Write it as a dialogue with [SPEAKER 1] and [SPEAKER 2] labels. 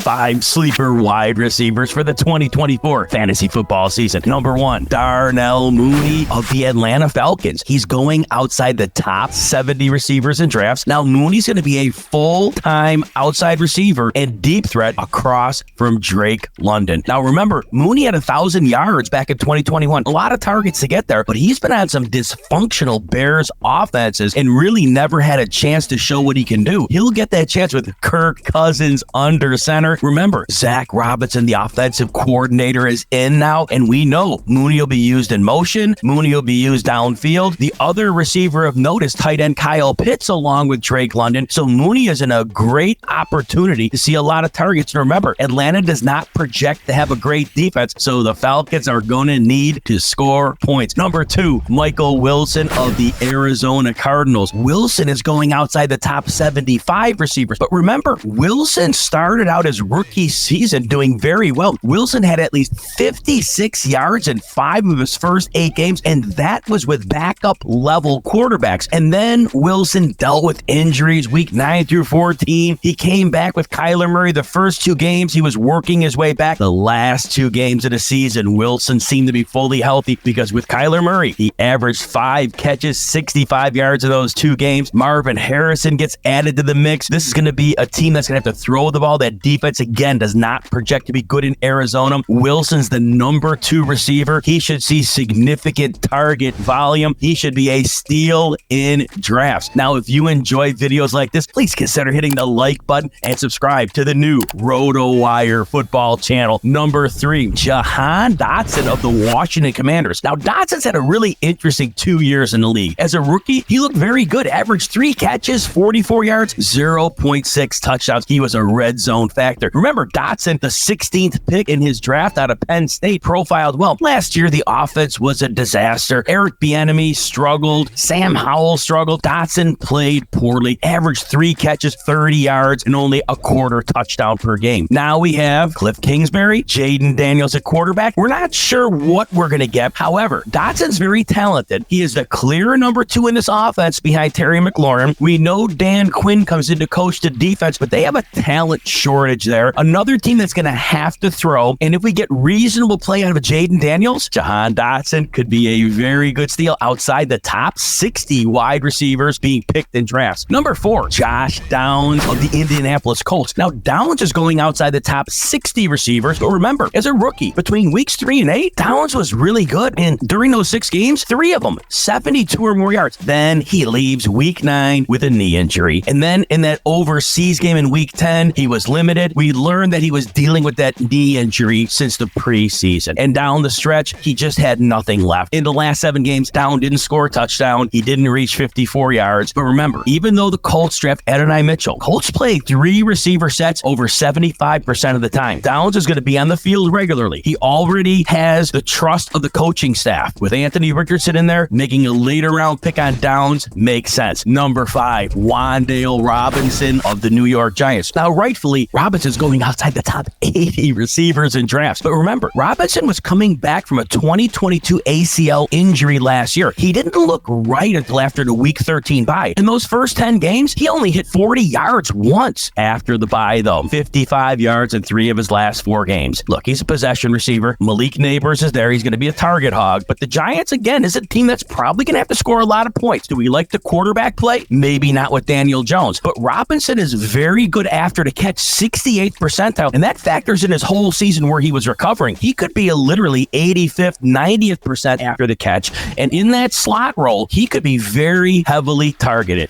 [SPEAKER 1] 5 sleeper wide receivers for the 2024 fantasy football season. Number 1, Darnell Mooney of the Atlanta Falcons. He's going outside the top 70 receivers in drafts. Now, Mooney's going to be a full-time outside receiver and deep threat across from Drake London. Now, remember, Mooney had 1,000 yards back in 2021. A lot of targets to get there, but he's been on some dysfunctional Bears offenses and really never had a chance to show what he can do. He'll get that chance with Kirk Cousins under center. Remember, Zach Robinson, the offensive coordinator, is in now, and we know Mooney will be used in motion. Mooney will be used downfield. The other receiver of note is tight end Kyle Pitts along with Drake London. So Mooney is in a great opportunity to see a lot of targets. And remember, Atlanta does not project to have a great defense, so the Falcons are going to need to score points. Number 2, Michael Wilson of the Arizona Cardinals. Wilson is going outside the top 75 receivers. But remember, Wilson started out his rookie season doing very well. Wilson had at least 56 yards in 5 of his first 8 games, and that was with backup level quarterbacks. And then Wilson dealt with injuries week 9 through 14. He came back with Kyler Murray the first 2 games. He was working his way back. The last 2 games of the season, Wilson seemed to be fully healthy because with Kyler Murray, he averaged 5 catches, 65 yards in those 2 games. Marvin Harrison gets added to the mix. This is going to be a team that's going to have to throw the ball. That defense, again, does not project to be good in Arizona. Wilson's the number 2 receiver. He should see significant target volume. He should be a steal in drafts. Now, if you enjoy videos like this, please consider hitting the like button and subscribe to the new RotoWire football channel. Number 3, Jahan Dotson of the Washington Commanders. Now, Dotson's had a really interesting 2 years in the league. As a rookie, he looked very good. Averaged 3 catches, 44 yards, 0.6 touchdowns. He was a red zone factor. Remember, Dotson, the 16th pick in his draft out of Penn State, profiled well. Last year, the offense was a disaster. Eric Bieniemy struggled. Sam Howell struggled. Dotson played poorly. Averaged 3 catches, 30 yards, and only a quarter touchdown per game. Now we have Cliff Kingsbury, Jaden Daniels at quarterback. We're not sure what we're going to get. However, Dotson's very talented. He is the clear number 2 in this offense behind Terry McLaurin. We know Dan Quinn comes in to coach the defense, but they have a talent shortage there. Another team that's going to have to throw, and if we get reasonable play out of Jaden Daniels, Jahan Dotson could be a very good steal outside the top 60 wide receivers being picked in drafts. Number 4, Josh Downs of the Indianapolis Colts. Now, Downs is going outside the top 60 receivers, but remember, as a rookie, between weeks 3 and 8, Downs was really good, and during those 6 games, 3 of them, 72 or more yards. Then he leaves week 9 with a knee injury, and then in that overseas game in week 10, he was limited. We learned that he was dealing with that knee injury since the preseason, and down the stretch, he just had nothing left. In the last 7 games, Down didn't score a touchdown. He didn't reach 54 yards, but remember, even though the Colts draft Adonai Mitchell, Colts play 3 receiver sets over 75% of the time. Downs is going to be on the field regularly. He already has the trust of the coaching staff. With Anthony Richardson in there, making a later round pick on Downs makes sense. Number 5, Wan'Dale Robinson of the New York Giants. Now, rightfully, Robinson's going outside the top 80 receivers in drafts. But remember, Robinson was coming back from a 2022 ACL injury last year. He didn't look right until after the week 13 bye. In those first 10 games, he only hit 40 yards once after the bye, though. 55 yards in 3 of his last 4 games. Look, he's a possession receiver. Malik Neighbors is there. He's going to be a target hog. But the Giants, again, is a team that's probably going to have to score a lot of points. Do we like the quarterback play? Maybe not with Daniel Jones. But Robinson is very good after the catch, 68th percentile. And that factors in his whole season where he was recovering. He could be a literally 85th, 90th percent after the catch. And in that slot role, he could be very heavily targeted.